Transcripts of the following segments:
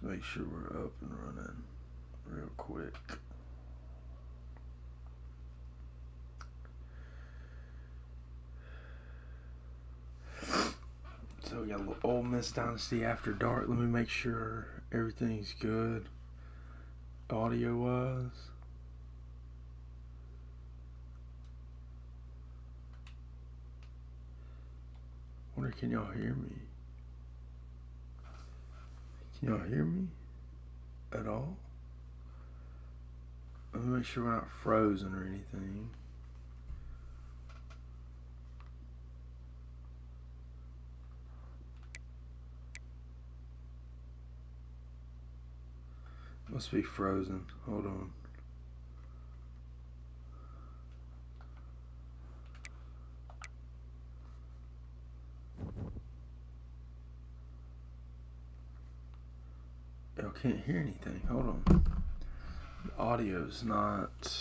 Let's make sure we're up and running real quick. So we got a little Ole Miss Dynasty After Dark. Let me make sure everything's good audio wise. Wonder, can y'all hear me? Can y'all hear me at all? Let me make sure we're not frozen or anything. Must be frozen. Hold on. Y'all can't hear anything. Hold on. The audio's not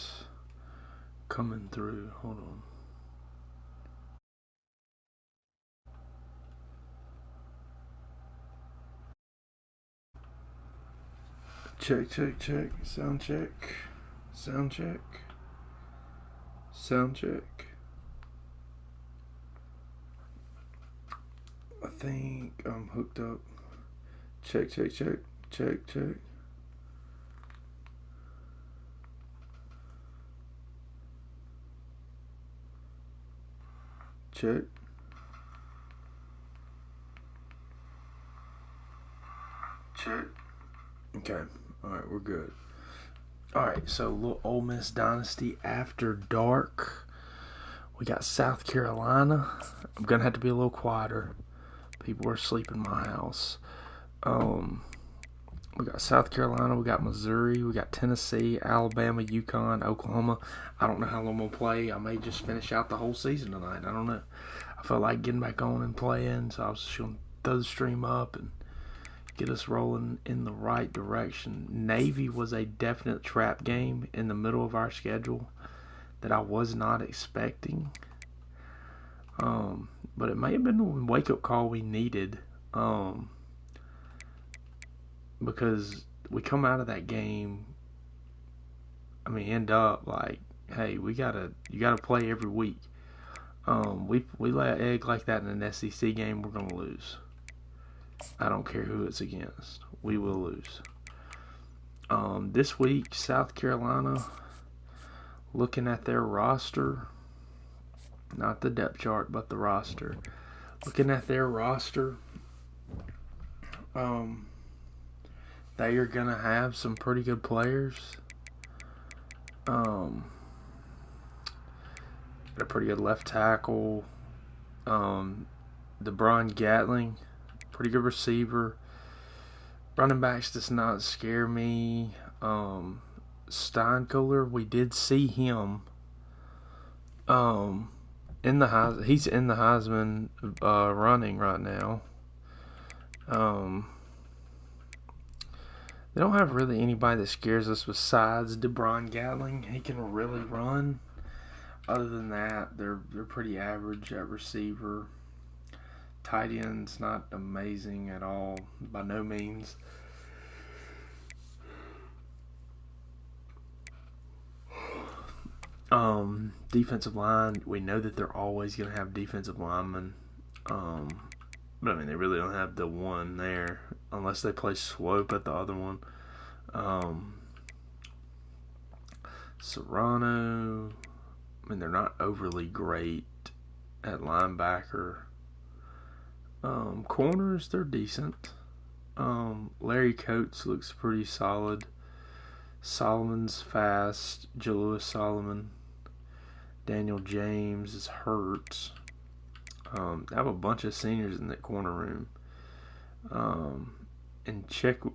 coming through. Hold on. Check, check, check. Sound check. Sound check. Sound check. I think I'm hooked up. Check, check, check. Check, check. Check. Check. Okay. Alright, we're good. Alright, so a little Ole Miss Dynasty After Dark. We got South Carolina. I'm going to have to be a little quieter. People are asleep in my house. We got South Carolina, we got Missouri, we got Tennessee, Alabama, UConn, Oklahoma. I don't know how long we'll play. I may just finish out the whole season tonight. I don't know. I felt like getting back on and playing, so I was just going to throw the stream up and get us rolling in the right direction. Navy was a definite trap game in the middle of our schedule that I was not expecting. But it may have been the wake-up call we needed. Because we come out of that game, I mean, end up like, hey, you gotta play every week. We lay an egg like that in an SEC game, we're gonna lose. I don't care who it's against, we will lose. This week, South Carolina, looking at their roster, not the depth chart, but the roster. Looking at their roster, they are going to have some pretty good players. Got a pretty good left tackle. DeBron Gatling, pretty good receiver. Running backs does not scare me. Steinkuhler, we did see him he's in the Heisman running right now. They don't have really anybody that scares us besides DeBron Gatling. He can really run. Other than that, they're pretty average at receiver. Tight end's not amazing at all, by no means. Defensive line, we know that they're always going to have defensive linemen. But I mean, they really don't have the one there unless they play Swope at the other one. Serrano, I mean, they're not overly great at linebacker. Corners, they're decent. Larry Coates looks pretty solid. Solomon's fast. Jalewis Solomon. Daniel James is hurt. I have a bunch of seniors in that corner room. And Chukwu.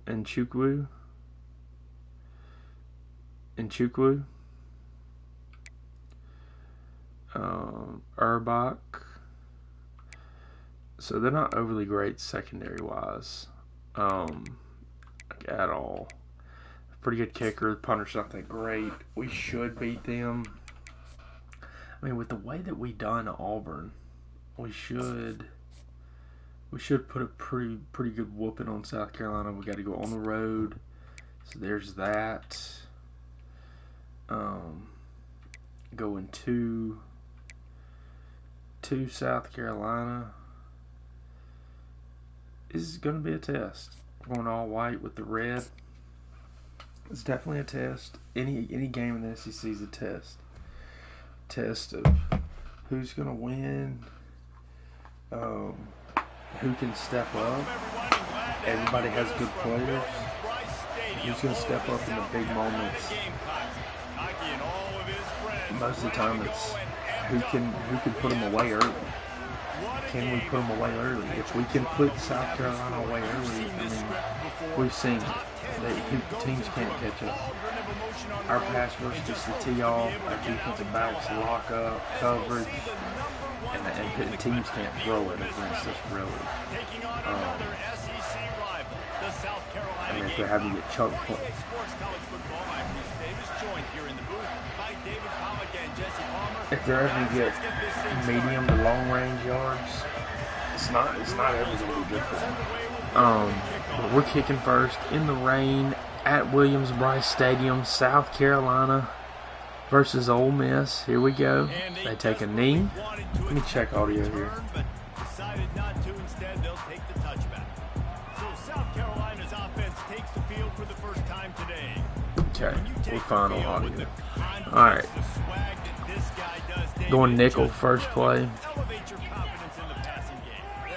Urbach. So they're not overly great secondary wise. At all. Pretty good kicker. The punter's not that great. We should beat them. I mean, with the way that we done Auburn, we should We should put a pretty good whooping on South Carolina. We got to go on the road, so there's that. Going to South Carolina is going to be a test. We're going all white with the red. It's definitely a test. Any game in the SEC is a test. Test of who's going to win, who can step up. Everybody has good players. Who's going to step up in the big moments? Most of the time, it's who can put them away early. Can we put them away early? If we can put South Carolina away early, I mean, we've seen it. Teams can't catch up. Our pass rush just to tee off, our defensive backs lock up, coverage, and teams can't throw it against us really. I mean, if they're having to get choke points. If they're ever to get medium to long range yards, it's not ever going to be good for them. But we're kicking first in the rain at Williams-Brice Stadium, South Carolina versus Ole Miss. Here we go. They take a knee. Let me check audio here. Decided not to. Instead, they'll take the touchback. So South Carolina's offense takes the field for the first time today. Okay, we're fine on audio. All right. Going nickel first play.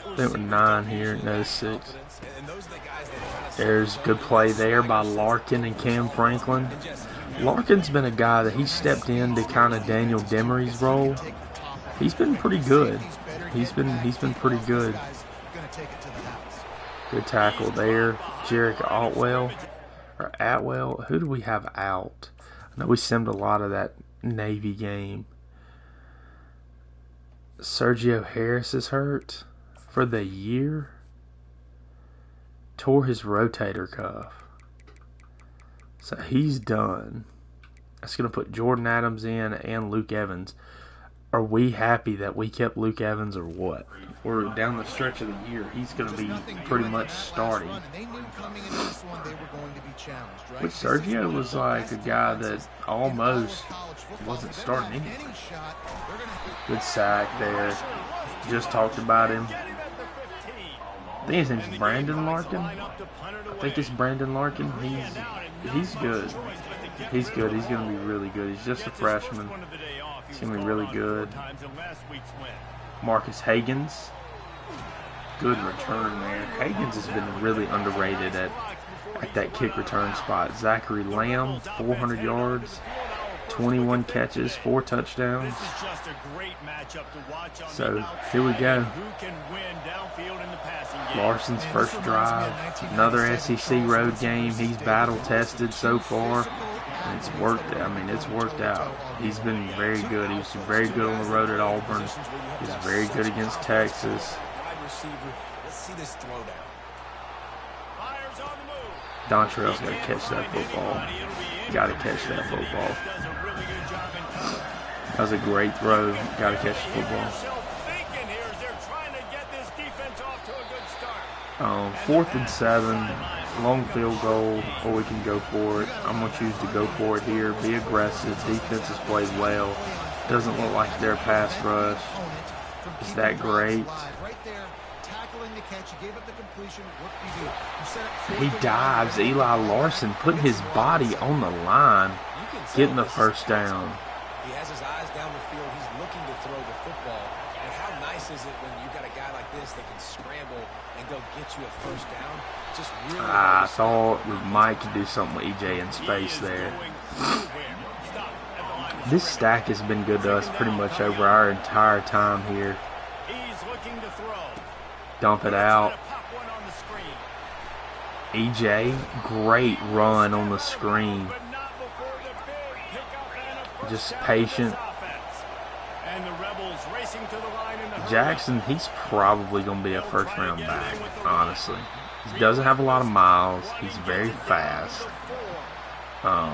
I think we're 9 here, no 6. There's good play there by Larkin and Cam Franklin. Larkin's been a guy that he stepped into kind of Daniel Demery's role. He's been pretty good. He's been pretty good. Good tackle there. Jarek Atwell. Who do we have out? I know we simmed a lot of that Navy game. Sergio Harris is hurt for the year. Tore his rotator cuff. So he's done. That's going to put Jordan Adams in and Luke Evans. Are we happy that we kept Luke Evans or what? We're down the stretch of the year. He's going to be pretty much starting. But Sergio was like a guy that almost wasn't starting anyway. Good sack there. Just talked about him. I think his name's Brandon Larkin. I think it's Brandon Larkin. He's good. He's good. He's going to be really good. He's just a freshman. He's going to be really good. Marcus Hagans. Good return there. Hagans has been really underrated at that kick return spot. Zachary Lamb, 400 yards, 21 catches, 4 touchdowns. So, here we go. Larson's first drive. Another SEC road game. He's battle-tested so far. And it's worked. I mean, it's worked out. He's been very good. He was very good on the road at Auburn. He was very good against Texas. Dontrell's got to catch that football. Got to catch that football. That was a great throw. Got to catch the football. 4th and 7. Long field goal, or we can go for it. I'm going to choose to go for it here. Be aggressive. Defense has played well. Doesn't look like their pass rush is that great. He dives. Eli Larson putting his body on the line, getting the first down. He has his eyes down the field. He's looking to throw the football. And how nice is it when you got a guy like this that can scramble and go get you a first down? Just really I thought we might do something with EJ in space there. This stack has been good to us pretty much over our entire time here. Dump it out. EJ, great run on the screen. Just patient. Jackson, he's probably going to be a first-round back, honestly. He doesn't have a lot of miles. He's very fast. I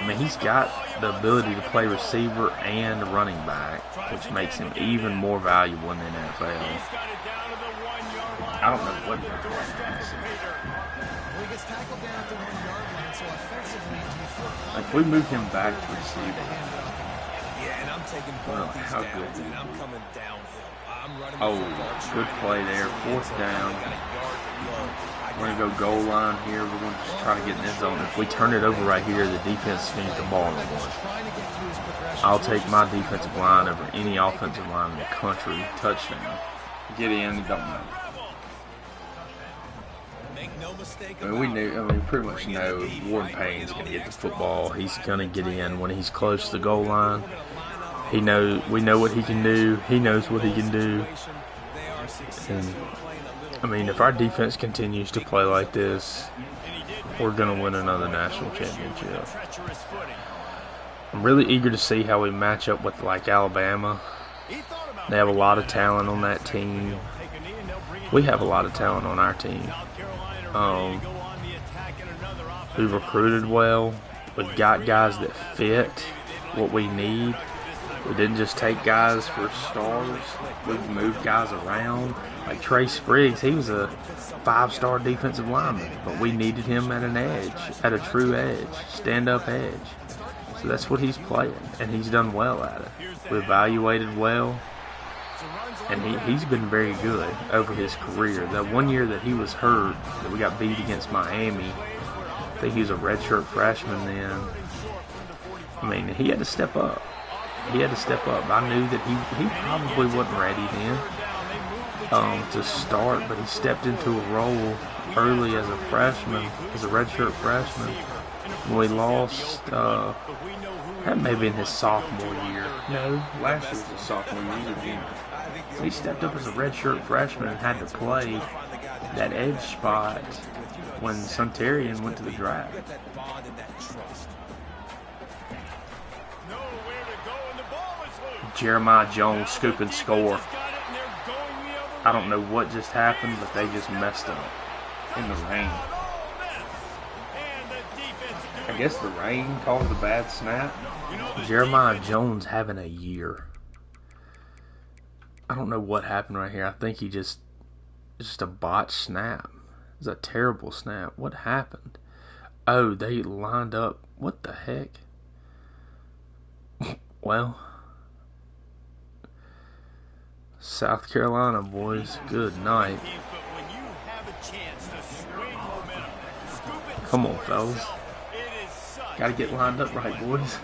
mean, he's got the ability to play receiver and running back, which makes him even more valuable in the NFL. I don't know what that is. If we move him back to receiver, well, how good is he? Oh, good play there. 4th down. We're going to go goal line here. We're going to just try to get in the end zone. If we turn it over right here, the defense is going to get the ball in the one. I'll take my defensive line over any offensive line in the country. Touchdown. Get in, it don't matter. We pretty much know Warren Payne's going to get the football. He's going to get in when he's close to the goal line. We know what he can do. He knows what he can do. And, if our defense continues to play like this, we're going to win another national championship. I'm really eager to see how we match up with, Alabama. They have a lot of talent on that team. We have a lot of talent on our team. We've recruited well. We've got guys that fit what we need. We didn't just take guys for stars. We've moved guys around. Like Trey Spriggs, he was a 5-star defensive lineman, but we needed him at an edge, at a true edge, stand-up edge. So that's what he's playing, and he's done well at it. We evaluated well, and he's been very good over his career. That one year that he was hurt, that we got beat against Miami, I think he was a redshirt freshman then. He had to step up. I knew that he probably wasn't ready then to start, but he stepped into a role early as a freshman, as a redshirt freshman. When we lost, that may have been his sophomore year. No, last year was his sophomore year. So he stepped up as a redshirt freshman and had to play that edge spot when Suntarian went to the draft. Jeremiah Jones scoop and score. I don't know what just happened, but they just messed up in the rain. I guess the rain caused a bad snap. Jeremiah Jones having a year. I don't know what happened right here. I think he just a botched snap. It was a terrible snap. What happened? Oh, they lined up. What the heck? Well, South Carolina, boys. Good night. Come on, fellas. Got to get lined up right, boys.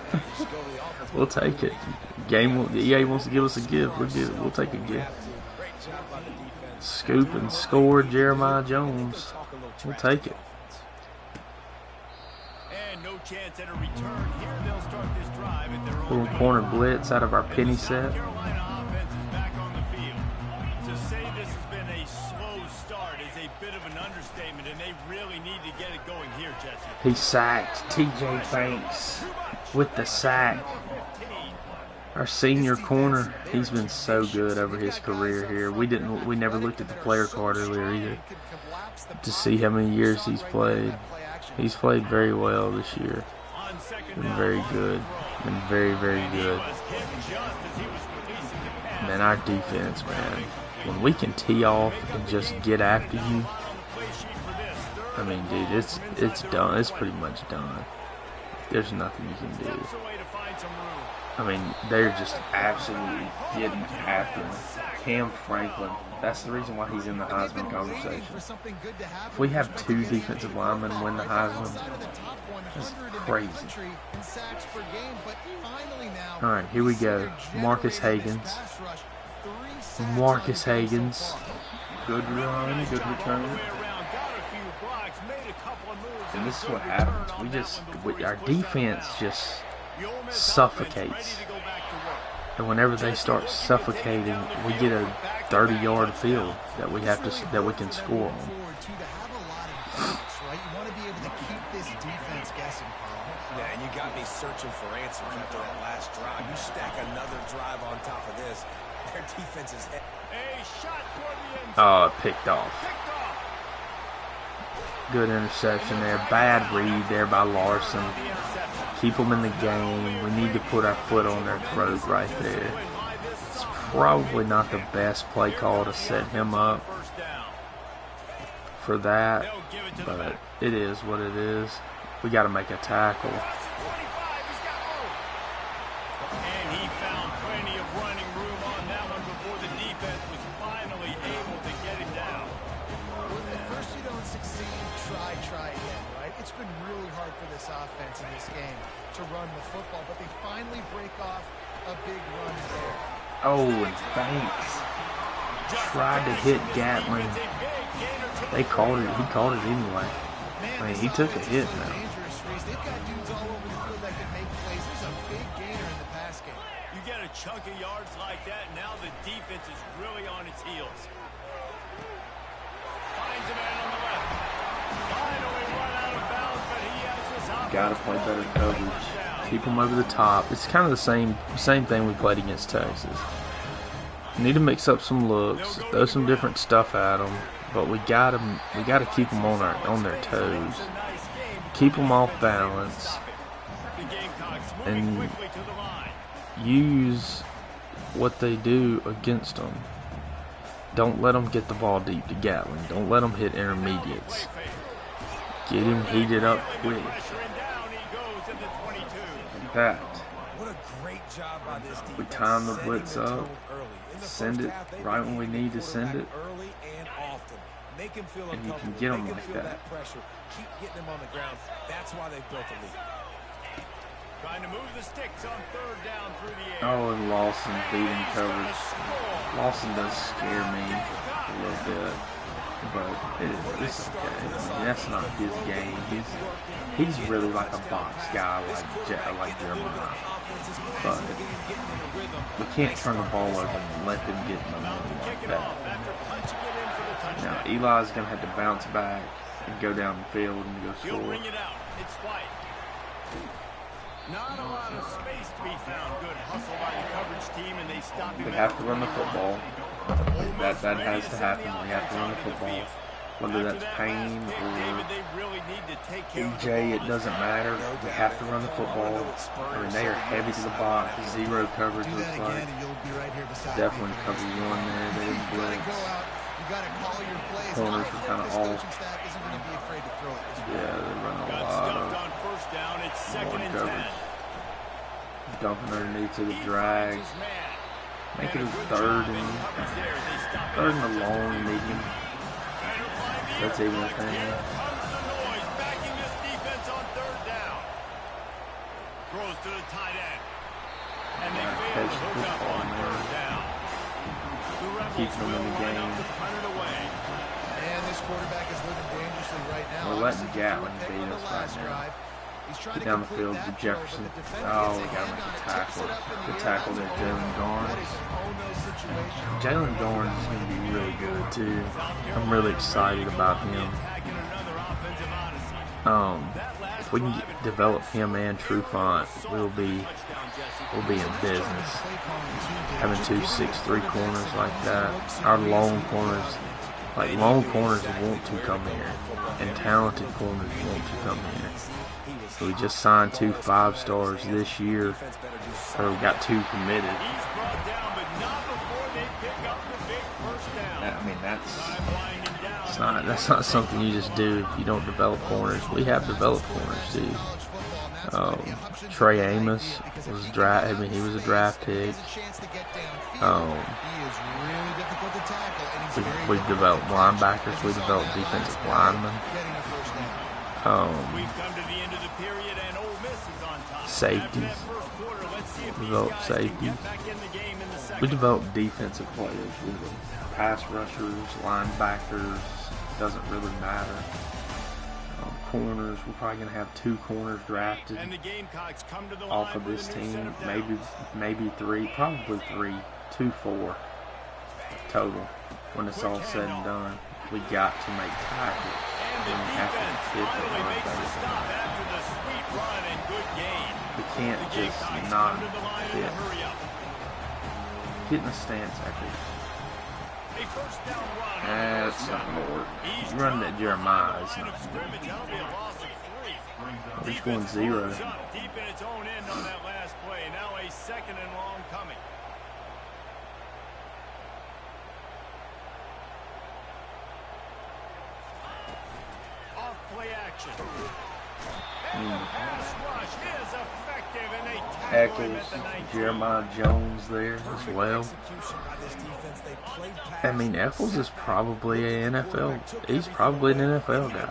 We'll take it. EA wants to give us a gift. We'll take a gift. Scoop and score, Jeremiah Jones. We'll take it. Little corner blitz out of our penny set. He sacked TJ Banks with the sack. Our senior corner, he's been so good over his career here. We never looked at the player card earlier either to see how many years he's played. He's played very well this year. Been very good. Been very, very good. Man, our defense, man. When we can tee off and just get after you, dude, it's done. It's pretty much done. There's nothing you can do. They're just absolutely getting after him. Cam Franklin, that's the reason why he's in the Heisman conversation. If we have 2 defensive linemen win the Heisman, that's crazy. Alright, here we go. Marcus Hagans. Good run, good return. And this is what happens. Our defense just suffocates. And whenever they start suffocating, we get a 30-yard field that we can score on. Yeah, and you got me searching for answers after that last drive. You stack another drive on top of this. Their defense is hit. Oh, picked off. Good interception there. Bad read there by Larson. Keep them in the game. We need to put our foot on their throat right there. It's probably not the best play call to set him up for that, but it is what it is. We got to make a tackle. And he found plenty of running room on that one before the defense was finally able to get him down. At first you don't succeed, try again, right? It's been really hard for this offense in this game to run the football, but they finally break off a big run there. Oh, and Banks tried to hit Gatling. They called it. He called it anyway. I mean, he took a hit now. They've got dudes all over the field that can make plays. There's a big gainer in the pass game. You get a chunk of yards like that, now the defense is really on its heels. Finds a man on the left. Finally run out of bounds, but he has this offense. Got to play better coverage. Keep them over the top. It's kind of the same thing we played against Texas. Need to mix up some looks, throw some different stuff at them, but we gotta keep them on their toes, keep them off balance, and use what they do against them. Don't let them get the ball deep to Gatling. Don't let them hit intermediates. Get him heated up quick. In fact, we time the blitz up. Send it right when we need to send it, and you can get them like that. Keep getting them on the ground. That's why they built the lead. Trying to move the sticks on third down through the air. Oh, and Lawson beating coverage. Lawson does scare me a little bit, but it's okay. I mean, that's not his game. He's really like a box guy, like Jeremiah. But we can't turn the ball over and let them get momentum like that. Now Eli's gonna have to bounce back and go down the field and go score. Not a lot of space to be found. Good hustle by the coverage team, and they stop him. We have to run the football. That has to happen. We have to run the football. Whether that's Payne or EJ, it doesn't matter. We have to run the football. I mean, they are heavy to the box. Zero coverage looks like. Definitely cover one there. They didn't blitz. Corners are kind of off. Yeah, they run a lot of one coverage. Dumping underneath to the drag. Make it a third and a long medium. That's even a thing. Throws to the tight end. And they fail to hook up on third down. Keeps them in the game. And this quarterback is living dangerously right now. We're letting Gatling beat us right now. Get down the field to Jefferson. Oh, we got to make a tackle. The tackle there, Jalen Garnes. Jalen Garnes is going to be really good too. I'm really excited about him. If we can develop him and Trufant, we'll be in business. Having 2 6'3" corners like that, our long corners want to come here, and talented corners want to come here. So we just signed 2 5-stars this year, or we got 2 committed. I mean, that's not something you just do if you don't develop corners. We have developed corners too. Trey Amos was he was a draft pick. We've developed linebackers. We developed defensive linemen. Safeties. Developed safeties. We developed defensive players. Pass rushers, linebackers. Doesn't really matter. Corners. We're probably going to have 2 corners drafted off of this team. Maybe 3. Probably 3. 2, 4 total. When it's all said and done, we got to make tackles. And we have to hit the run better. We can't just not hit. Get in the stance after A first down run. That's not Lord. You running at Jeremiah. It's not. We're scoring 0. Deep in its own end on that last play. Now a second and long coming. Off play action. And the pass rush is effective, and they tackle him at the 19. Jeremiah Jones there as well. I mean, Eccles is probably an NFL. He's probably an NFL guy.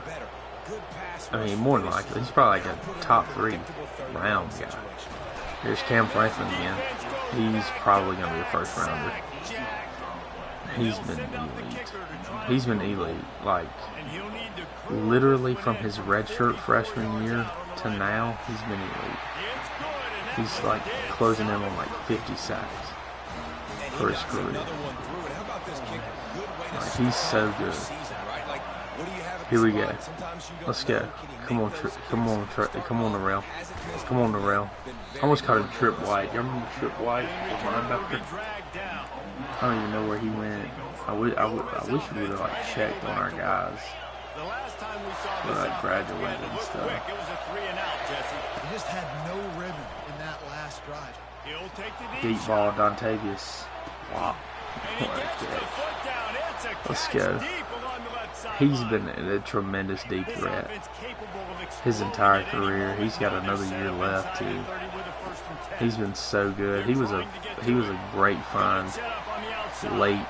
I mean, more than likely, he's probably like a top 3 round guy. There's Cam Franklin again. He's probably going to be a first rounder. He's been elite. He's been elite. Like, literally from his redshirt freshman year to now, he's been elite. He's like closing in on like 50 sacks for his career. Like, he's so good. Here we go. Let's go. Come on, come on the rail. Come on the rail. I almost caught him Trip White. You remember Trip White, the linebacker? I don't even know where he went. I wish we would have like checked on our guys. But I graduated and stuff. He just had no rhythm in that last drive. Deep ball, Dontavius. Wow. Let's go. He's been a tremendous deep threat his entire career. He's got another year left too. He's been so good. He was a great find late.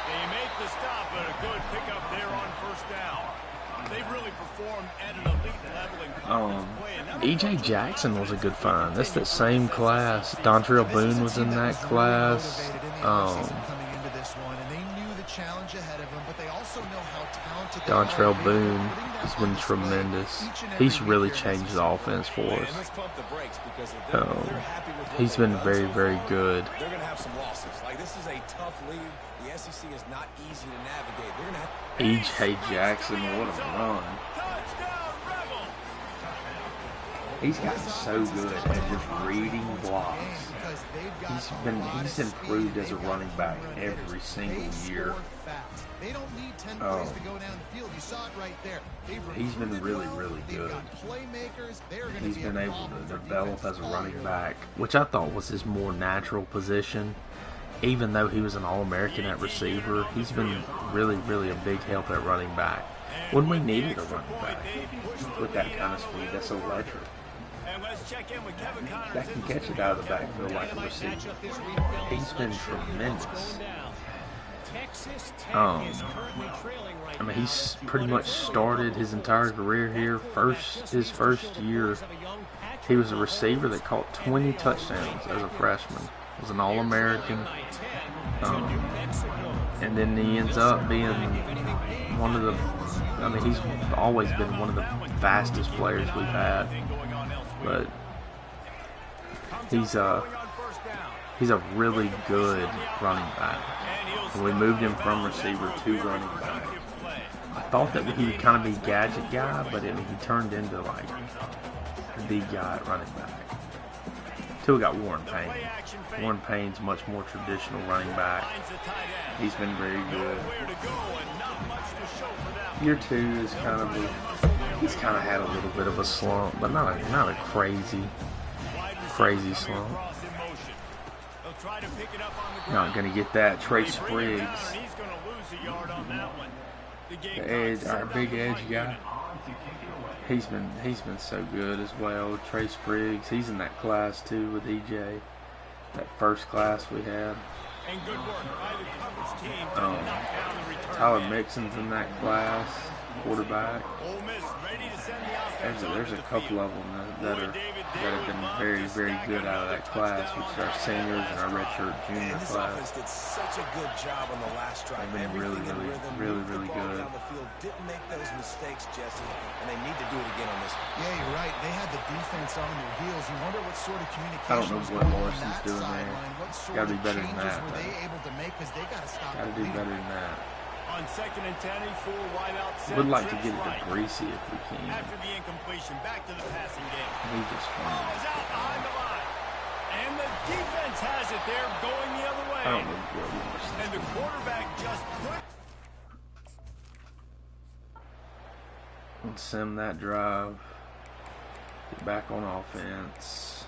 They make the stop, but a good pickup there on first down. They really performed at an elite level in E.J. Jackson was a good find. That's that same class. Dontrell Boone was in that class. Dontrell Boone has been tremendous. He's really changed the offense for us. He's been very, very good. They're going to have some losses. Like, this is a tough league. The SEC is not easy to navigate. They're going to have E.J. Jackson, what a run. He's gotten so good at just reading blocks. He's improved as a running back every single year. He's been really, really good. He's been able to develop as a running back, which I thought was his more natural position. Even though he was an All-American at receiver, he's been really, really a big help at running back. When we needed a running back with that kind of speed, that's electric. That can catch it out of the backfield like a receiver. He's been tremendous. I mean, he's pretty much started his entire career here. His first year, he was a receiver that caught 20 touchdowns as a freshman. Was an All-American. And then he ends up being one of the, I mean, he's always been one of the fastest players we've had. But he's a really good running back. And we moved him from receiver to running back. I thought that he would kind of be gadget guy, but he turned into like the guy at running back. Till we got Warren Payne. Warren Payne's much more traditional running back. He's been very good. Year 2 is kind of he's kind of had a little bit of a slump, but not a crazy slump. Not gonna get that. Trey Spriggs, the edge, our big edge guy. He's been so good as well. Trey Spriggs, he's in that class too with EJ. That first class we had. Tyler Mixon's in that class, quarterback. There's a couple of them that have been very, very good out of that class, which is our seniors and our redshirt junior class. did such a good job on the last drive. They've been really good. Didn't make those mistakes, Jesse, and they need to do it again on this one. Yeah, you're right. They had the defense on their heels. You wonder what sort of communication. I don't know what Morrison's doing there. Got to be better than that. Got to do better than that. On 2nd and 10, a full wide out set. Would like to get it to Greasy if we can. After the incompletion, back to the passing game. He just Ball is out behind the line. And the defense has it there, going the other way. I don't think we'll be much. And the quarterback just couldn't. Let's sim that drive. Get back on offense.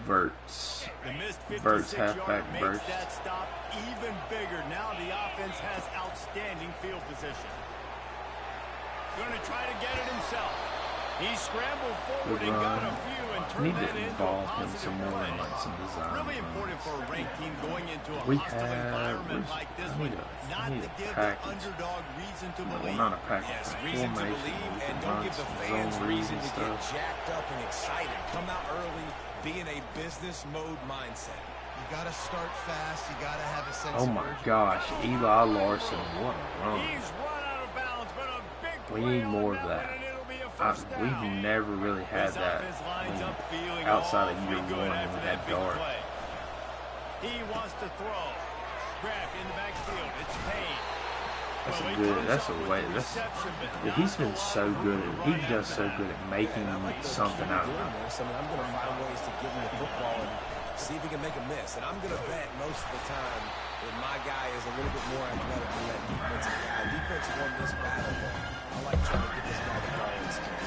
Verts. Verts halfback burst. That stop even bigger. Now the offense has outstanding field position. Going to try to get it himself. He scrambled forward and got a few and turned that into a positive play. Some design. Really important for a ranked team going into a We hostile environment like this one, not to give the underdog reason to believe. Well, not a package. Yes, reason to believe, and don't give the fans reason to get jacked up and excited. Come out early, be in a business mode mindset. You got to start fast. You got to have a sense Oh of my urgency. gosh, Eli Larson, what a run. He's run out of bounds, but a big We play need on more of that that. one, and it'll be a first down. We've never really had This that offense lines up feeling outside of awfully year good one when after we had that big Dart. play. He wants to throw. Grabbed in the backfield. It's Payne. That's Well, a he good. comes That's up a with way. the That's. reception, but Yeah, he's been so good. He does so good at making something out of it. I mean, I'm going to find ways to give him the football and see if he can make a miss. And I'm going to bet most of the time that my guy is a little bit more athletic than that defensive guy. Defense won this battle, but I like trying to get this guy the ball in space.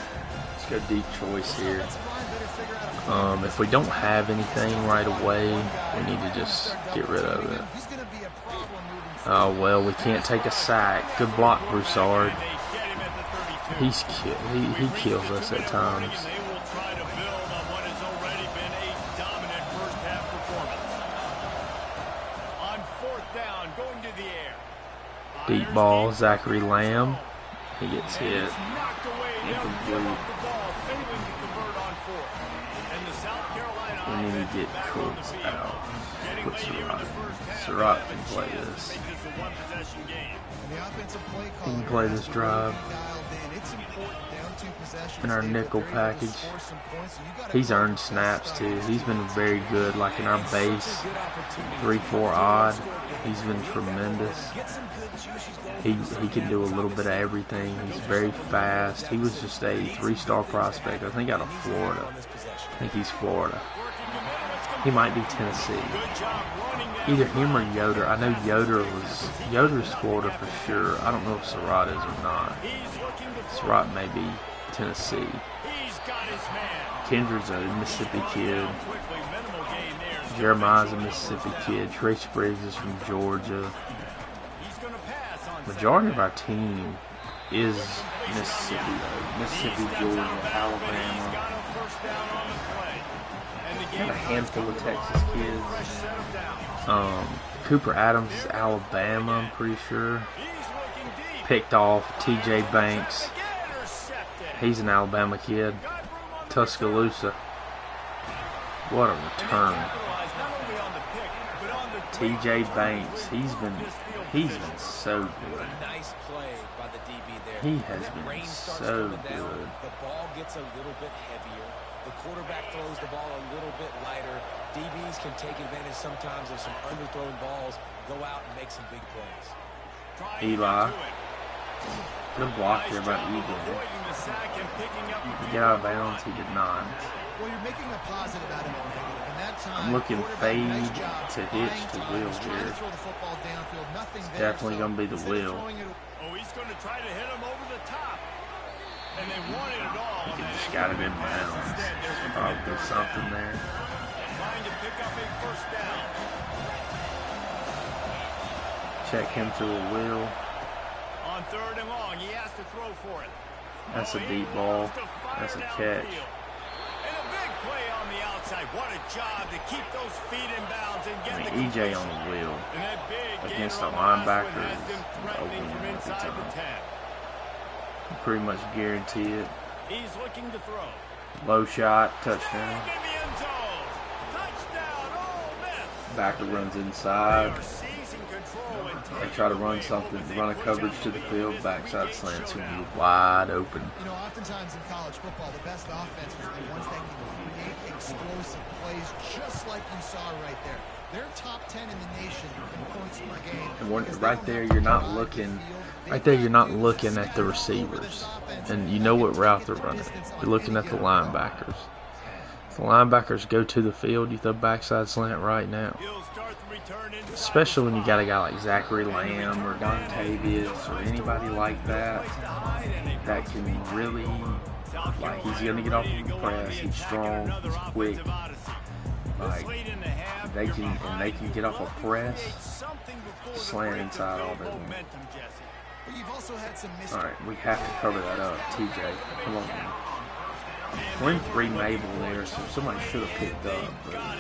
Let's go deep choice here. If we don't have anything right away, we need to just get rid of it. Oh well, we can't take a sack. Good block, Broussard. He kills us at times. They will try to build on what has already been a dominant first half performance. On fourth down, going to the air. Deep ball, Zachary Lamb. He gets And hit. it's knocked away. They'll give up the ball, failing to convert on fourth. And the South Carolina We need to offense get is back on the Crooks field. out. Getting Put late here in Surratt. the first half. Surratt They can have a play chance to this. make this a one-possession game. He can play this drive. In our nickel package. He's earned snaps too. He's been very good. Like in our base 3-4 odd, he's been tremendous. He can do a little bit of everything. He's very fast. He was just a 3-star prospect. I think out of Florida. I think he's Florida. He might be Tennessee. Either him or Yoder. I know Yoder's Florida for sure. I don't know if Surratt is or not. Surratt may be Tennessee. Kendrick's a Mississippi kid. Jeremiah's a Mississippi kid. Trey Spriggs is from Georgia. Majority of our team is Mississippi though. Mississippi, Georgia, Alabama. Got a handful of Texas kids. Cooper Adams is Alabama, I'm pretty sure. Picked off TJ Banks. He's an Alabama kid. Tuscaloosa. What a return. TJ Banks. He's been so good. Nice play by the DB there. He has been so good. The ball gets a little bit heavier. The quarterback throws the ball a little bit lighter. DBs can take advantage sometimes of some underthrown balls, go out and make some big plays. Eli. Good block there by Eagle. He got out of bounds. He did not. Well, you're making a positive out of a negative. And that time, I'm looking fade nice job to hitch to trying Will to here. throw the football downfield. Nothing It's there, definitely so going to be the instead of Will. throwing it- Oh, he's going to try to hit him over the top. And they wanted it all. He just got it in bounds. Probably something there. Trying to pick up a first down. Check him to a Will. On third and long, he has to throw for it. That's a He deep ball. wants to fire That's a downfield. catch. And a big play on the outside. What a job to keep those feet in bounds and get the EJ completion. on the wheel. And that big Against gainer the on last one linebacker has them is threatening open from every inside the time. 10. Pretty much guarantee it. He's looking to throw. Low shot, touchdown. Back in the end zone. Touchdown, Ole Miss. Backer runs They inside. are seizing control and They taking try to run away something, Ole Miss. run a They coverage push to the out field, with a backside three-game slant's going to showdown. be wide open. You know, oftentimes in college football, the best offenses are the ones that can create explosive plays, just like you saw right there. They're top 10 in the nation in points per game. And right there, you're not looking. Right there, you're not looking at the receivers, and you know what route they're running. You're looking at the linebackers. If the linebackers go to the field, you throw backside slant right now. Especially when you got a guy like Zachary Lamb or Dontavius or anybody like that that can really, like, he's going to get off the press, he's strong, he's quick. Like, they can get off a press, slant inside all day long. Alright, we have to cover that up. TJ, come on, man. We're in 3 Mabel there, so somebody should have picked up, but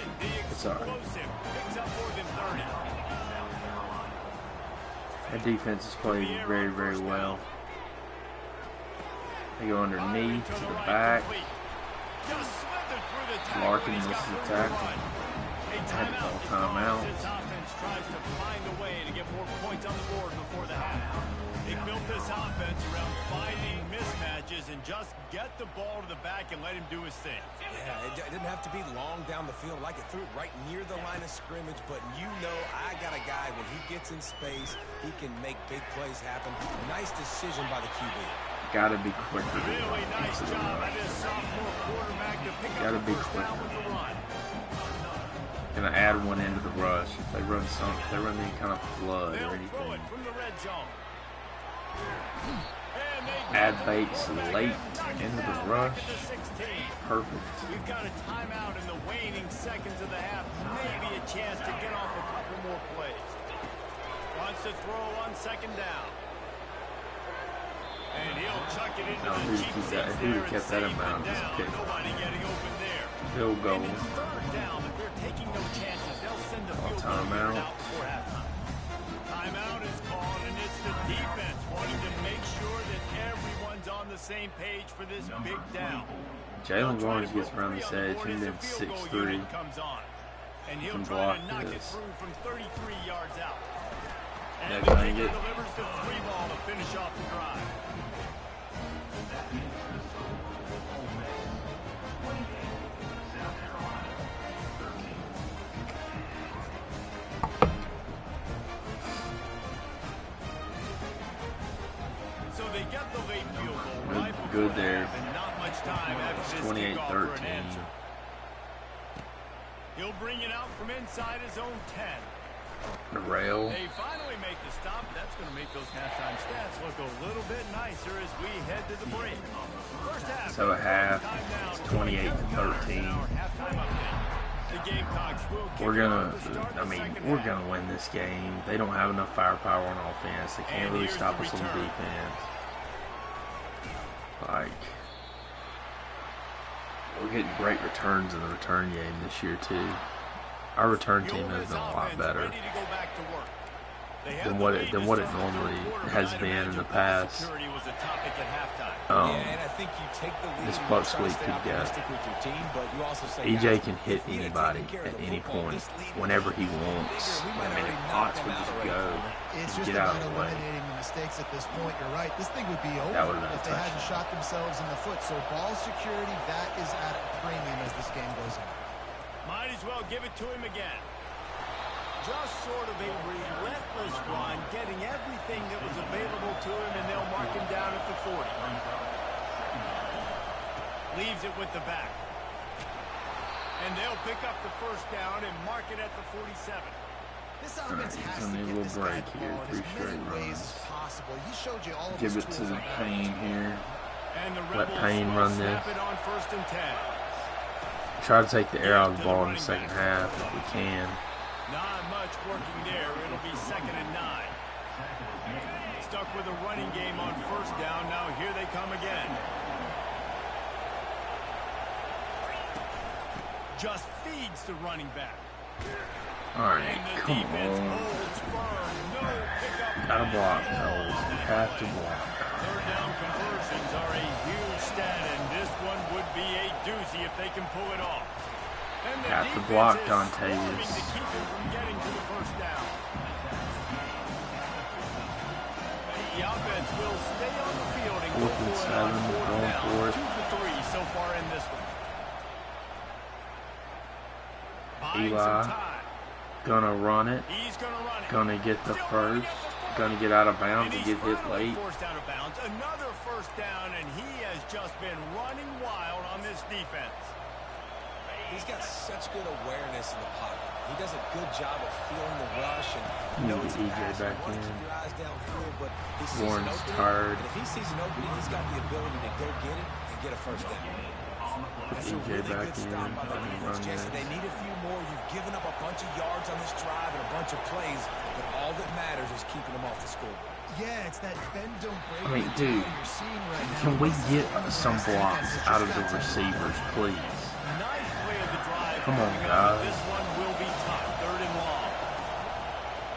it's alright. That defense is playing very, very well. They go underneath to the back. Larkin misses the tackle. Had to call timeout. They built this offense around finding mismatches and just get the ball to the back and let him do his thing. Yeah, it didn't have to be long down the field. Like it threw it right near the line of scrimmage, but you know I got a guy, when he gets in space, he can make big plays happen. Nice decision by the QB. Gotta be quicker. Really nice job by this sophomore quarterback to pick up the first down with the run. Gonna add one into the rush. If they run any kind of flood or anything. From the red zone. Add Bates late into the rush. Perfect. We've got a timeout in the waning seconds of the half. Maybe a chance to get off a couple more plays. Wants to throw on second down. And he'll chuck it into the cheap seats there. Who would have kept that in bounds? Nobody getting open there. Field goal. And it's third down, but they're taking no chances. They'll send the field goal timeout. out before halftime. Timeout is called, and it's the defense wanting to make sure that everyone's on the same page for this big down. Jalen Barnes gets around this edge. He's in 6'3". And he'll Can try block to knock it this. through from 33 yards out. Yeah, And the dang kicker it. delivers the 3-ball to finish off the drive. So they get the late field goal right before Good there. half, and not much time after It's this 28-13. kickoff for an answer. He'll bring it out from inside his own 10. The rail. They finally make the stop. That's going to make those halftime stats look a little bit nicer as we head to the break. First half. So a half. It's 28-13. The Gamecocks will kick We're it gonna. off to start I the mean, second we're half. gonna win this game. They don't have enough firepower on offense. They can't And really here's stop the us on return. defense. Like, we're getting great returns in the return game this year too. Our return team has been a lot better than what it normally has been in the past. And I think you take the lead This and Buck you try to Sweep stay could get. optimistic with your team, but you also say, EJ guys, can hit if we had anybody taken care of at the any football, point, this lead would whenever he be over. wants. We might I mean, already if knock Potts them would out just already. go It's and just get out about of the way. eliminating the mistakes at this point. You're right. This thing would be over That would've been a if they hadn't touchdown. shot themselves in the foot. So ball security, that is at a premium as this game goes on. Might as well give it to him again. Just sort of a relentless run, getting everything that was available to him, and they'll mark him down at the 40. Leaves it with the back. And they'll pick up the first down and mark it at the 47. This offense Alright, has gonna to need a get little this guy break the here. ball in 3 as many straight ways runs. as possible. He showed you all of Give his it to tools on that. Payne here. And the Let Rebels Payne will run snap this. it on first and 10. Try to take the air out of the ball in the second half if we can. Not much working there. It'll be 2nd and 9. Stuck with a running game on first down. Now here they come again. Just feeds the running back. Alright, And the come defense on. holds firm. No pickup. Gotta block, fellas. We have to block. Third down conversions are a huge stat, and this one would be a doozy if they can pull it off. And the Have to defense block is Dontavius. swarming to keep him from getting to the first down. The offense will stay on the field and go 4th and for it on 7, fourth going down. for it. 2 for 3 so far in this one. Buying Eli. some time. Gonna run it. He's going to run it. Gonna get the Still first. running at the 40. Gonna get out of bounds And and he's get hit finally late. forced out of bounds. Another first down, and he has just been running wild on this defense. He's got such good awareness in the pocket. He does a good job of feeling the rush and knows the pass. You want to keep your eyes downfield, but he sees an opening. Tired. And if he sees an opening, he's got the ability to go get it and get a first down. That's a really good stop by the defense, Jason. They need a few more. You've given up a bunch of yards on this drive and a bunch of plays, but all that matters is keeping them off the score. Yeah, it's that bend don't break. I mean, dude, can we get some blocks out of the receivers, please? Come on, guys. This one will be tough. 3rd and long.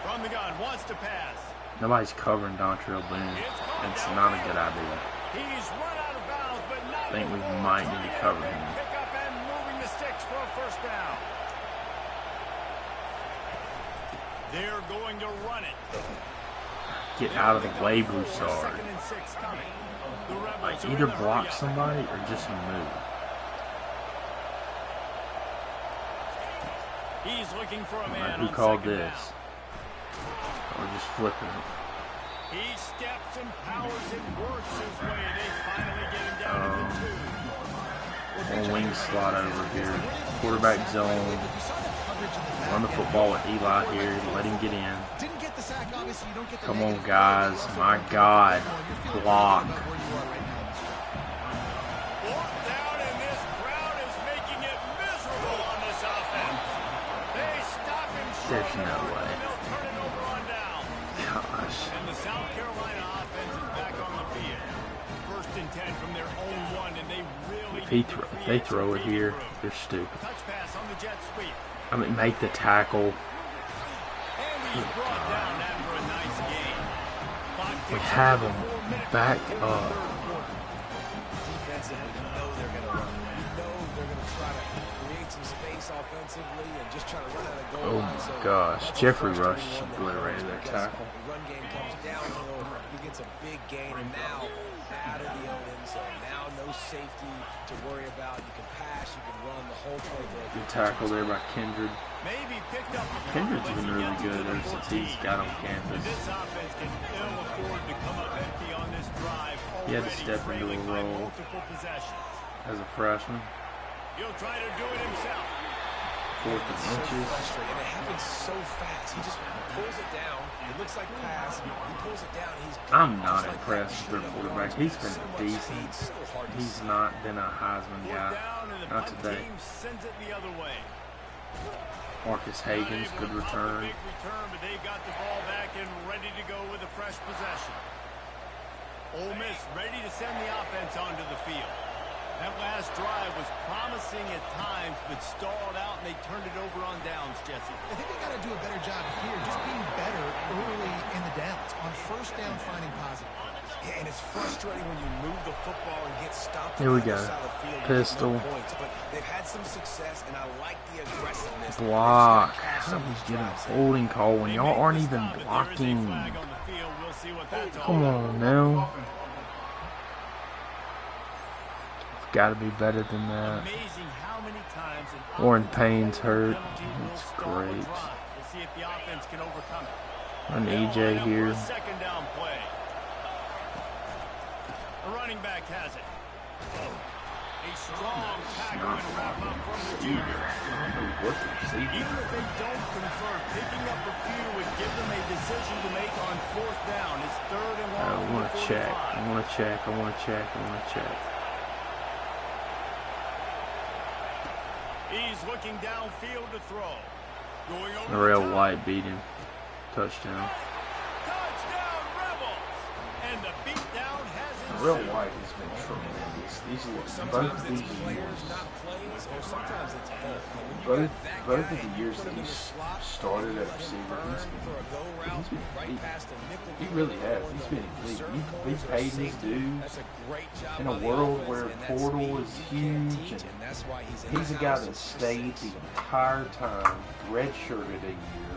From the gun, wants to pass. Nobody's covering Dontrell Boone. It's not a good idea. He's run out of bounds, but not I think we might need to cover him. Pick up and moving the sticks for a first down. They're going to run it. Get out of the way, Broussard. Like, either block somebody or just move. He's looking for a man. Who called this? Or just flipping it. He steps and powers and works his way. They finally get him down to the 2. One wing slot over here. Quarterback zone. Run the football with Eli here. Let him get in. Come on, guys. My God. Block. There's no way. Gosh. And the South Carolina offense is back on the field. 1st and 10 from their own 1, and they really If they throw it here, they're stupid. touch pass on the jet sweep. I mean, make the tackle. And he's brought down after a nice game. We have them backed up. Defensively, you know they're going to run. You know they're going to try to create some space offensively and just try to run out of goal line. Oh gosh, Jeffrey Rush obliterated that tackle. The run game comes downhill, he gets a big gain, and now out of the own end zone. Now no safety to worry about. You can pass, you can run the whole playbook. Good tackle there by Kindred. Maybe picked up Kendrick's been really good ever since he's got on campus. This offense can ill afford to come up empty on this drive. He had to step into a role as a freshman. He'll try to do it himself. 4th and inches. And it happens so fast. He just pulls it down. It looks like pass. He pulls it down. I'm not impressed with their quarterback. He's been decent. He's not been a Heisman guy. Not today. Sends it the other way. Marcus Hagens, good return. Big return, but they got the ball back and ready to go with a fresh possession. Ole Miss ready to send the offense onto the field. That last drive was promising at times, but stalled out, and they turned it over on downs, Jesse. I think they got to do a better job here, just being better early in the downs. On 1st down, finding positive. Yeah, and it's frustrating when you move the football and get stopped. Here we go. Pistol. Points, but they've had some success, and I like the aggressiveness. Block. How do we get a holding call when y'all aren't even blocking? Come on now. Got to be better than that. Warren Payne's hurt. It's great. We'll see if the offense can overcome it. An EJ here. Second down play. The running back has it. A strong tackle and wrap up from the junior. Even if they don't convert, picking up a few would give them a decision to make on 4th down. It's 3rd and long. I want to check. I want to check. I want to check. I want to check. He's looking downfield to throw. Going over Narelle White beat him. Touchdown. Touchdown, Rebels! And the beatdown has Narelle White has been tremendous. Both of these years, both of the years that he's started at receiver, he really has. He's been elite. He's paid his dues in a world where portal is huge, and he's a guy that stayed the entire time, redshirted a year,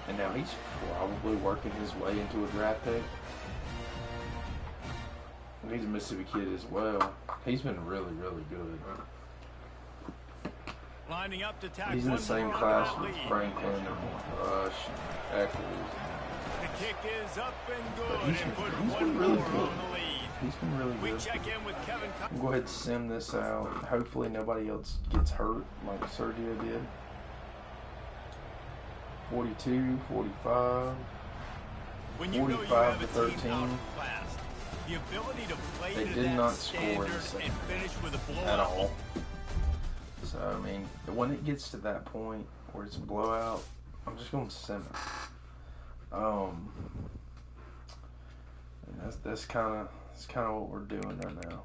and now he's probably working his way into a draft pick. He's a Mississippi kid as well. He's been really, really good. Lining up to tackle. He's in the same class with Franklin and Rush and Eccles. The kick is up and good. But he's been really good. He's been really We good. check in with Kevin. I'll go ahead and sim this out. Hopefully nobody else gets hurt like Sergio did. 42, 45. When you know you 45 have to a team 13. outclassed, the ability to play They to did that not score in standard the and second finish with a blowout. at all. So, I mean, when it gets to that point where it's a blowout, I'm just going to sim it. And that's kind of what we're doing right now.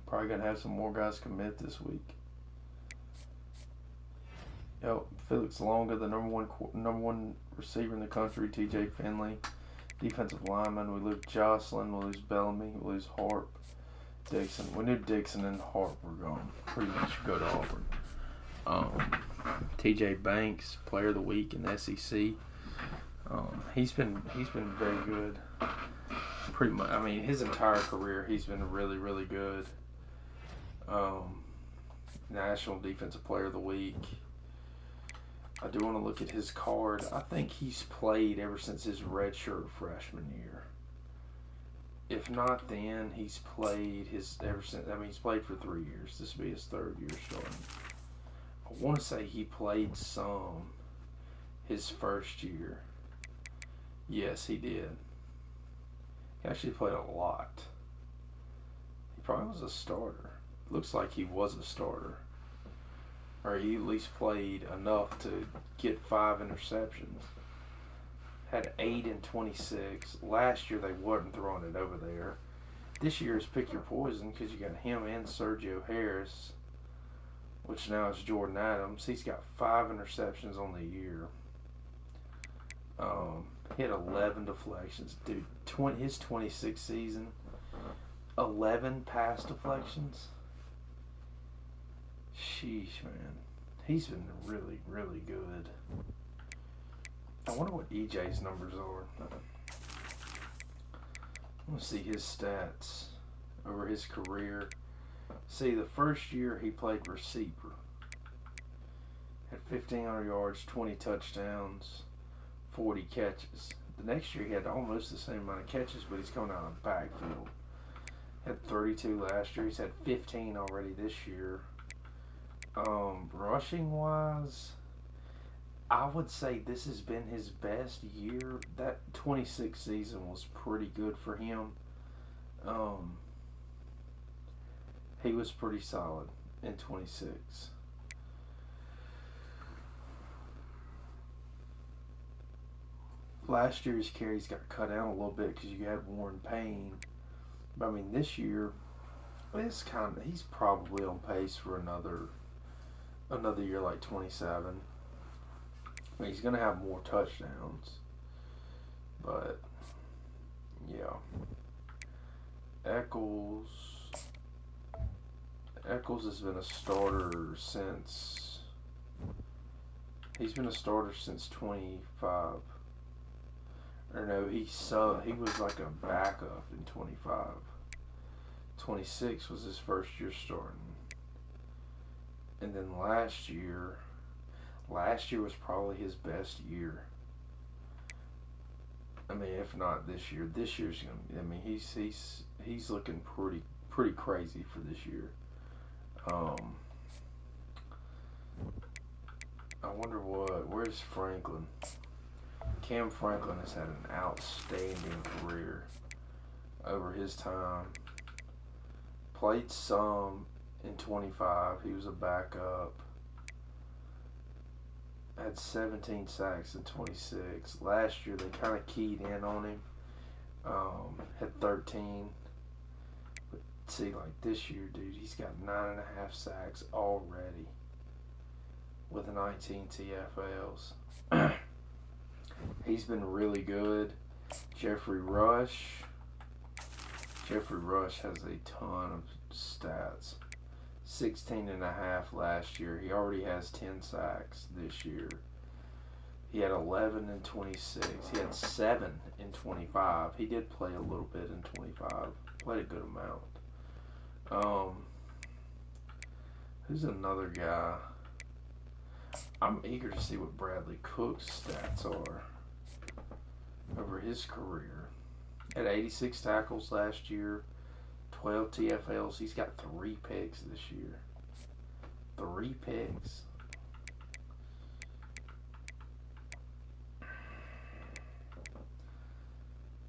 Probably gonna have some more guys commit this week. Felix Longa, the number one receiver in the country. T.J. Finley, defensive lineman. We lose Jocelyn. We lose Bellamy. We lose Harp. Dixon. We knew Dixon and Harp were gone. Pretty much go to Auburn. T.J. Banks, Player of the Week in the SEC. He's been very good. Pretty much. I mean, his entire career, he's been really, really good. National Defensive Player of the Week. I do want to look at his card. I think he's played ever since his redshirt freshman year. If not then, he's played ever since. I mean, he's played for 3 years. This will be his third year starting. I want to say he played some his first year. Yes, he did. He actually played a lot. He probably was a starter. Looks like he was a starter. Or he at least played enough to get 5 interceptions. Had 8 in 26. Last year they wasn't throwing it over there. This year is pick your poison because you got him and Sergio Harris, which now is Jordan Adams. He's got 5 interceptions on the year. He had 11 deflections. Dude, his 26 season, 11 pass deflections. Sheesh, man. He's been really, really good. I wonder what EJ's numbers are. I want to see his stats over his career. See, the first year he played receiver. Had 1,500 yards, 20 touchdowns, 40 catches. The next year he had almost the same amount of catches, but he's coming out of the backfield. Had 32 last year. He's had 15 already this year. Rushing wise, I would say this has been his best year. That 26 season was pretty good for him. He was pretty solid in 26. Last year's carries got cut out a little bit because you had Warren Payne. But I mean, this year, he's probably on pace for another year like 27. I mean, he's going to have more touchdowns. But, yeah. Eccles has been a starter since... He's been a starter since 25. Or no, he was like a backup in 25. 26 was his first year starting. And then last year was probably his best year. I mean, if not this year, this year's gonna. I mean, he's looking pretty crazy for this year. I wonder where's Franklin? Cam Franklin has had an outstanding career over his time. Played some in 25. He was a backup. Had 17 sacks in 26. Last year they kind of keyed in on him. Had 13. But see, like this year, dude, he's got 9.5 sacks already with 19 TFLs. He's been really good. Jeffrey Rush has a ton of stats. 16.5 last year. He already has 10 sacks this year. He had 11 in 26. He had 7 in 25. He did play a little bit in 25. Played a good amount. Who's another guy? I'm eager to see what Bradley Cook's stats are. over his career. At 86 tackles last year, 12 TFLs. He's got 3 picks this year. 3 picks.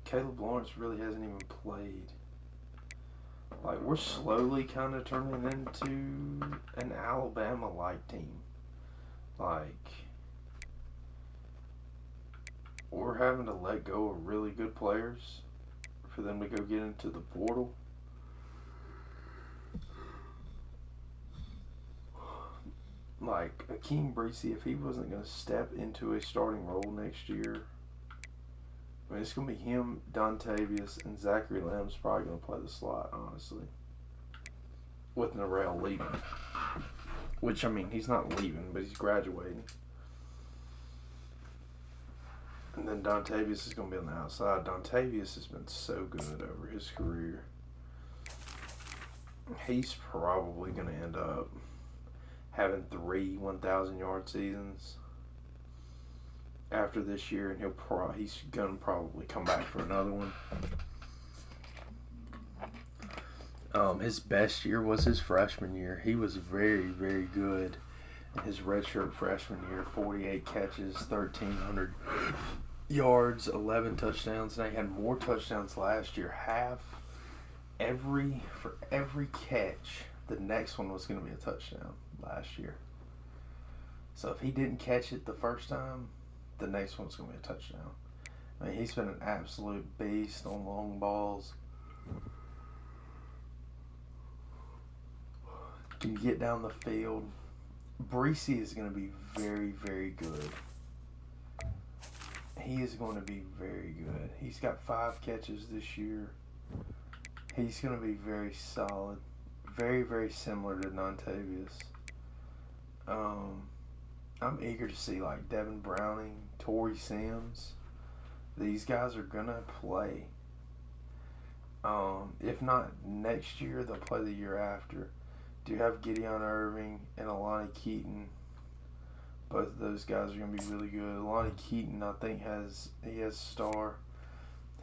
Caleb Lawrence really hasn't even played. Like, we're slowly kind of turning into an Alabama-like team. Like, we're having to let go of really good players for them to go get into the portal. Like, Akeem Breesy, if he wasn't going to step into a starting role next year, I mean, it's going to be him, Dontavius, and Zachary Lamb's probably going to play the slot, honestly. With Narelle leaving. Which, I mean, he's not leaving, but he's graduating. And then Dontavius is going to be on the outside. Dontavius has been so good over his career. He's probably going to end up having 3 1,000-yard seasons after this year, and he's going to probably come back for another one. His best year was his freshman year. He was very, very good in his redshirt freshman year. 48 catches, 1,300 yards, 11 touchdowns. Now he had more touchdowns last year. For every catch, the next one was going to be a touchdown last year. So if he didn't catch it the first time, the next one's going to be a touchdown. I mean, he's been an absolute beast on long balls. Can get down the field. Breesy is going to be very, very good. He is going to be very good. He's got 5 catches this year. He's going to be very solid. Very, very similar to Dontavius. I'm eager to see like Devin Browning, Torrey Sims. These guys are going to play. If not next year, they'll play the year after. Do have Gideon Irving and Alani Keaton. Both of those guys are going to be really good. Alani Keaton, I think, has star.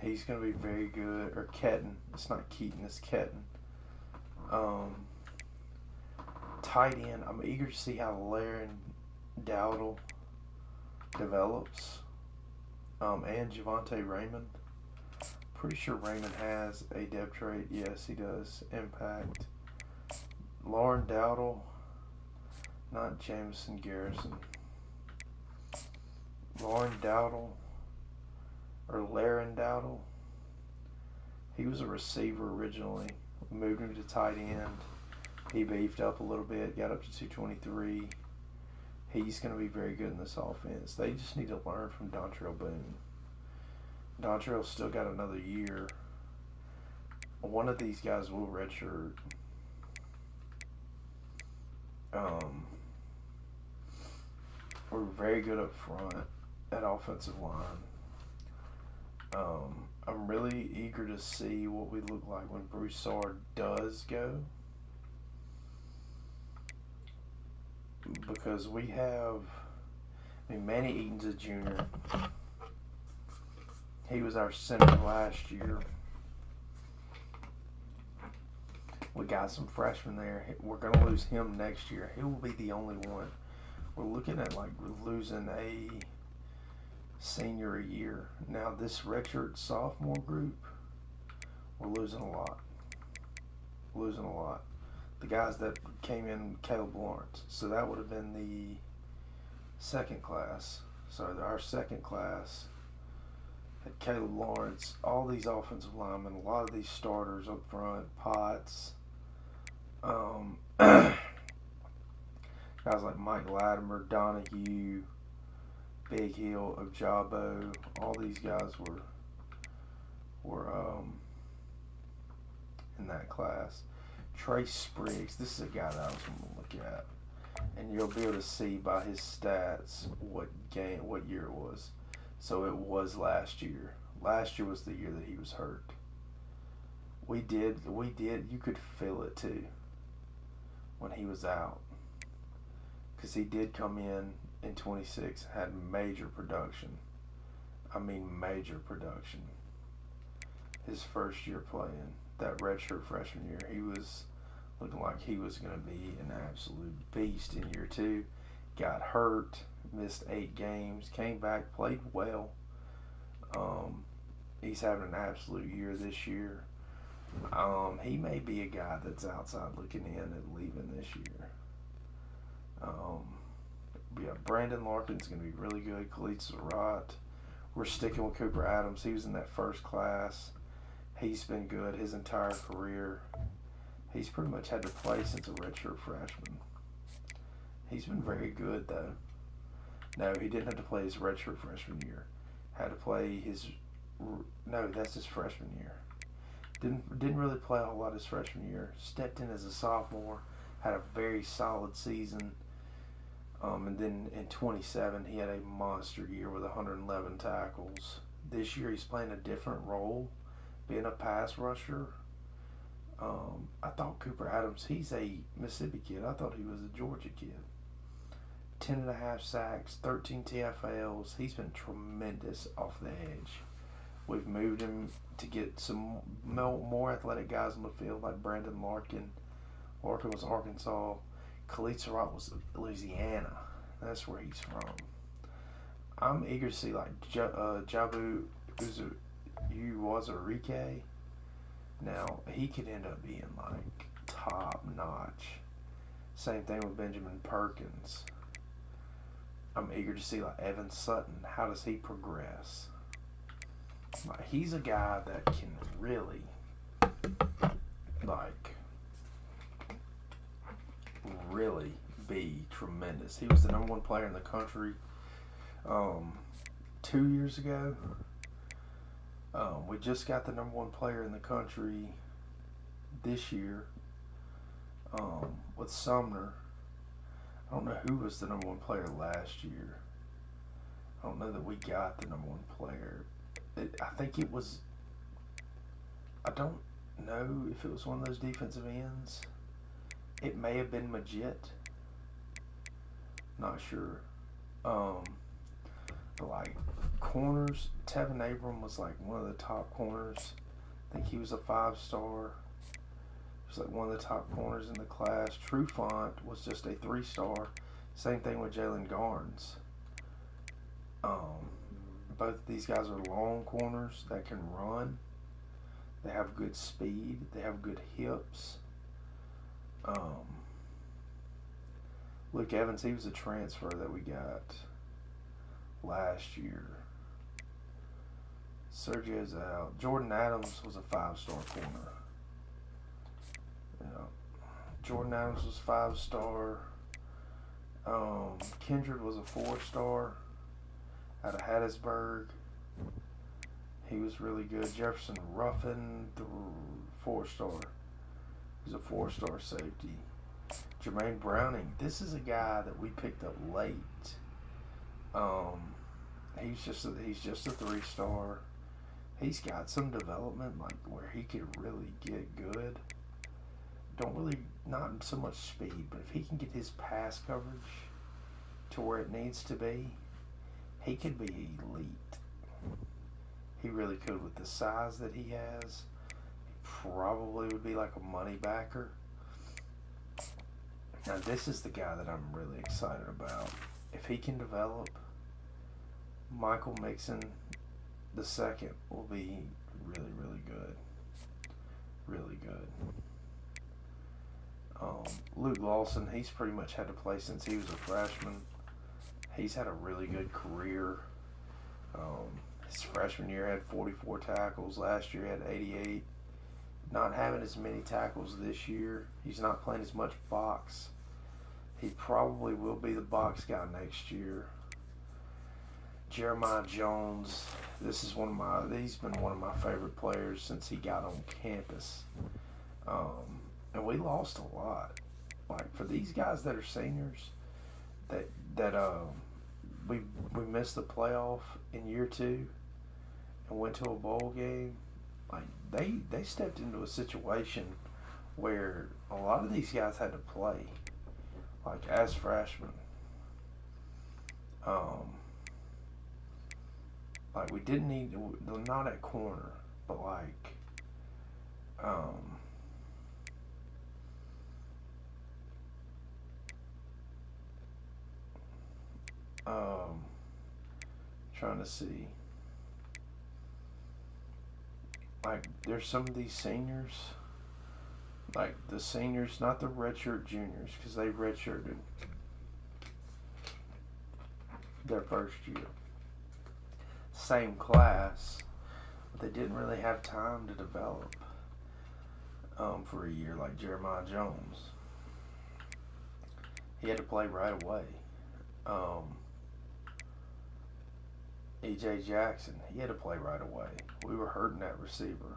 He's going to be very good. Or Keaton. It's not Keaton, it's Keaton. Tight end, I'm eager to see how Laren Dowdle develops. And Javonte Raymond. Pretty sure Raymond has a depth trade. Yes, he does. Impact. Lauren Dowdle, not Jameson Garrison. Lauren Dowdle, or Laren Dowdle. He was a receiver originally. Moved him to tight end. He beefed up a little bit, got up to 223. He's going to be very good in this offense. They just need to learn from Dontrell Boone. Dontrell's still got another year. One of these guys will redshirt. We're very good up front at offensive line. I'm really eager to see what we look like when Broussard does go. Because we have, Manny Eaton's a junior. He was our center last year. We got some freshmen there. We're going to lose him next year. He will be the only one. We're looking at like losing a senior a year. Now this redshirt sophomore group, we're losing a lot. Losing a lot. The guys that came in, Caleb Lawrence. So that would have been the second class. So our second class had Caleb Lawrence, all these offensive linemen, a lot of these starters up front, Potts, guys like Mike Latimer, Donahue, Big Hill, Ojabo, all these guys were in that class. Trace Spriggs, this is a guy that I was going to look at, and you'll be able to see by his stats what year it was. So it was last year. Last year was the year that he was hurt. We did. You could feel it too when he was out, because he did come in 26, had major production. I mean major production. His first year playing, that redshirt freshman year, he was looking like he was going to be an absolute beast in year two. Got hurt, missed 8 games, came back, played well. Um, he's having an absolute year this year. He may be a guy that's outside looking in and leaving this year. Um, yeah, Brandon Larkin's going to be really good. Khalid Surratt. We're sticking with Cooper Adams. He was in that first class. He's been good his entire career. He's pretty much had to play since a redshirt freshman. He's been very good, though. No, he didn't have to play his redshirt freshman year. Had to play his. No, that's his freshman year. Didn't really play a whole lot his freshman year. Stepped in as a sophomore. Had a very solid season. And then in 27, he had a monster year with 111 tackles. This year, he's playing a different role, being a pass rusher. I thought Cooper Adams, he's a Mississippi kid. I thought he was a Georgia kid. 10.5 sacks, 13 TFLs. He's been tremendous off the edge. We've moved him to get some more athletic guys on the field like Brandon Larkin. Larkin was Arkansas. Khalid Surratt was Louisiana. That's where he's from. I'm eager to see like Jabu Uwazurike. Now, he could end up being like top notch. Same thing with Benjamin Perkins. I'm eager to see like Evan Sutton. How does he progress? Like, he's a guy that can really like really be tremendous. He was the #1 player in the country 2 years ago. We just got the #1 player in the country this year with Sumner. I don't know who was the #1 player last year. I don't know that we got the #1 player. I think it was. I don't know if it was one of those defensive ends. It may have been Majit. Not sure. But like corners, Tevin Abram was like one of the top corners. I think he was a 5-star. He was like one of the top corners in the class. Trufant was just a 3-star. Same thing with Jalen Garnes. Both of these guys are long corners that can run. They have good speed. They have good hips. Luke Evans, he was a transfer that we got last year. Sergio's out. Jordan Adams was a 5-star corner. Yeah. Jordan Adams was 5-star. Kindred was a 4-star out of Hattiesburg. He was really good. Jefferson Ruffin, the 4-star. He's a 4-star safety. Jermaine Browning, this is a guy that we picked up late. He's just a 3-star. He's got some development, like where he could really get good. Not so much speed, but if he can get his pass coverage to where it needs to be, he could be elite. He really could with the size that he has. He probably would be like a money backer. Now this is the guy that I'm really excited about. If he can develop, Michael Mixon II will be really, really good. Really good. Luke Lawson, he's pretty much had to play since he was a freshman. He's had a really good career. His freshman year had 44 tackles. Last year had 88. Not having as many tackles this year. He's not playing as much box. He probably will be the box guy next year. Jeremiah Jones, he's been one of my favorite players since he got on campus. And we lost a lot. Like for these guys that are seniors, we missed the playoff in year 2 and went to a bowl game. Like they stepped into a situation where a lot of these guys had to play, like as freshmen. Like, we didn't need, not at corner, but like, um, um, trying to see. Like, there's some of these seniors, like the seniors, not the redshirt juniors, because they redshirted their first year. Same class, but they didn't really have time to develop for a year, like Jeremiah Jones. He had to play right away. Um, E.J. Jackson, he had to play right away. We were hurting that receiver.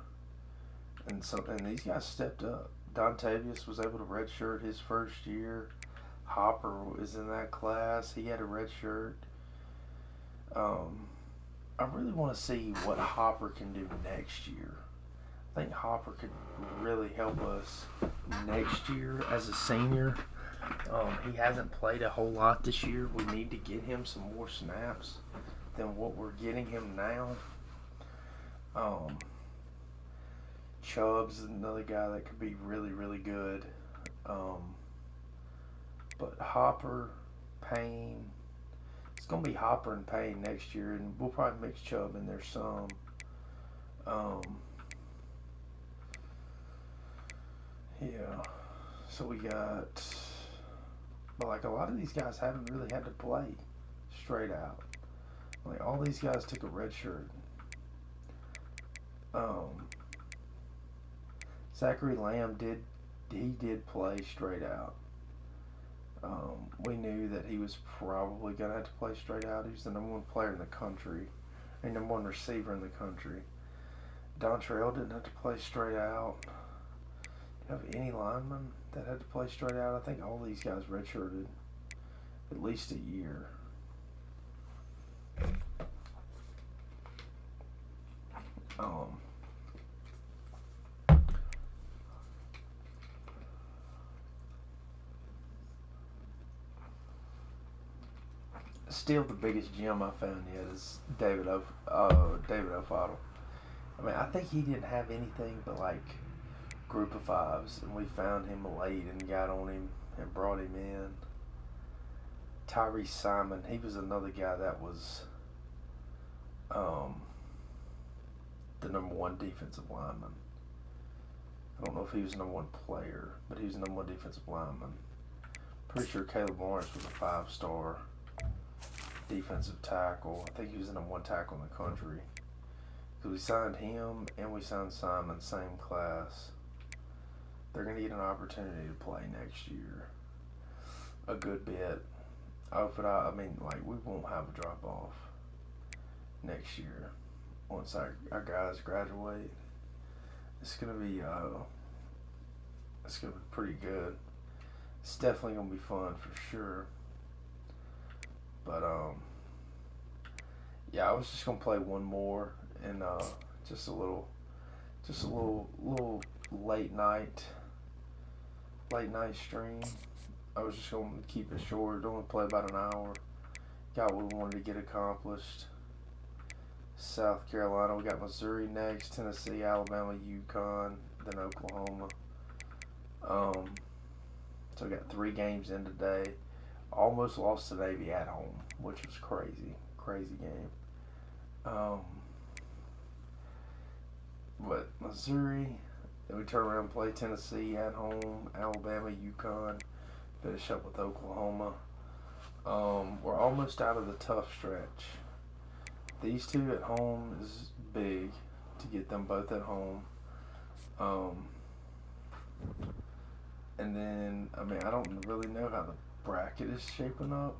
And these guys stepped up. Dontavius was able to redshirt his first year. Hopper was in that class. He had a redshirt. I really want to see what Hopper can do next year. I think Hopper could really help us next year as a senior. He hasn't played a whole lot this year. We need to get him some more snaps than what we're getting him now. Chubb's another guy that could be really, really good. But Hopper, Payne, it's going to be Hopper and Payne next year, and we'll probably mix Chubb in there some. Yeah. So we got, but like a lot of these guys haven't really had to play straight out. Like all these guys took a red shirt. Zachary Lamb did play straight out. We knew that he was probably gonna have to play straight out. He's the number one player in the country, and number one receiver in the country. Dontrell didn't have to play straight out. Do you have any linemen that had to play straight out? I think all these guys redshirted at least a year. Still, the biggest gem I found yet is David O'Fottle. I mean, I think he didn't have anything but like group of fives, and we found him late and got on him and brought him in. Tyree Simon, he was another guy that was the number one defensive lineman. I don't know if he was the number one player, but he was the number one defensive lineman. Pretty sure Caleb Lawrence was a 5-star defensive tackle. I think he was the number one tackle in the country. Because we signed him and we signed Simon, same class. They're going to get an opportunity to play next year a good bit. I mean, like, we won't have a drop off next year once our guys graduate. It's gonna be pretty good. It's definitely gonna be fun for sure. But yeah, I was just gonna play one more and just a little late night stream. I was just gonna keep it short. Only play about an hour. Got what we wanted to get accomplished. South Carolina. We got Missouri next, Tennessee, Alabama, UConn, then Oklahoma. So we got 3 games in today. Almost lost to Navy at home, which was crazy game. But Missouri, then we turn around and play Tennessee at home, Alabama, UConn, finish up with Oklahoma. We're almost out of the tough stretch. These 2 at home is big to get them both at home. And then, I mean, I don't really know how the bracket is shaping up.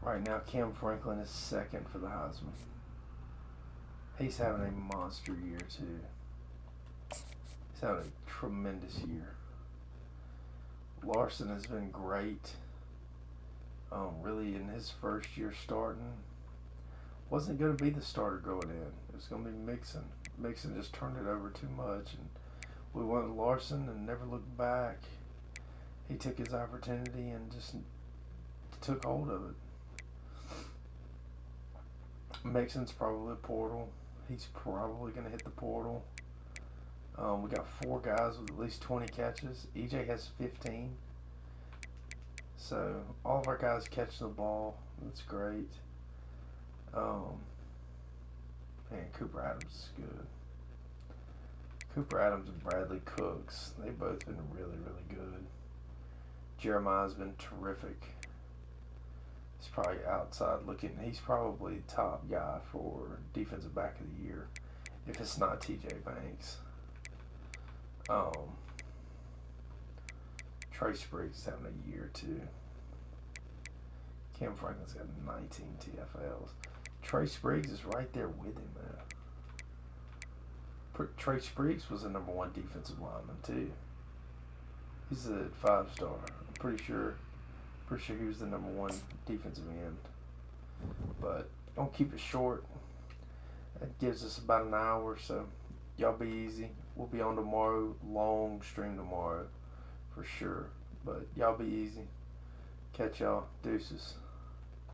Right now, Cam Franklin is second for the Heisman. He's having a monster year, too. He's having a tremendous year. Larson has been great. Really, in his first year starting, wasn't going to be the starter going in. It was going to be Mixon. Mixon just turned it over too much, and we went Larson and never looked back. He took his opportunity and just took hold of it. Mixon's probably a portal. He's probably going to hit the portal. We got 4 guys with at least 20 catches. EJ has 15. So all of our guys catch the ball. That's great. Man, Cooper Adams is good. Cooper Adams and Bradley Cooks, they've both been really, really good. Jeremiah's been terrific. He's probably outside looking. He's probably the top guy for defensive back of the year, if it's not TJ Banks. Trey Spriggs is having a year too. Cam Franklin's got 19 TFLs. Trey Spriggs is right there with him, man. Trey Spriggs was the #1 defensive lineman too. He's a 5-star. I'm pretty sure he was the #1 defensive end. But don't keep it short. That gives us about an hour, so y'all be easy. We'll be on tomorrow. Long stream tomorrow for sure. But y'all be easy. Catch y'all. Deuces.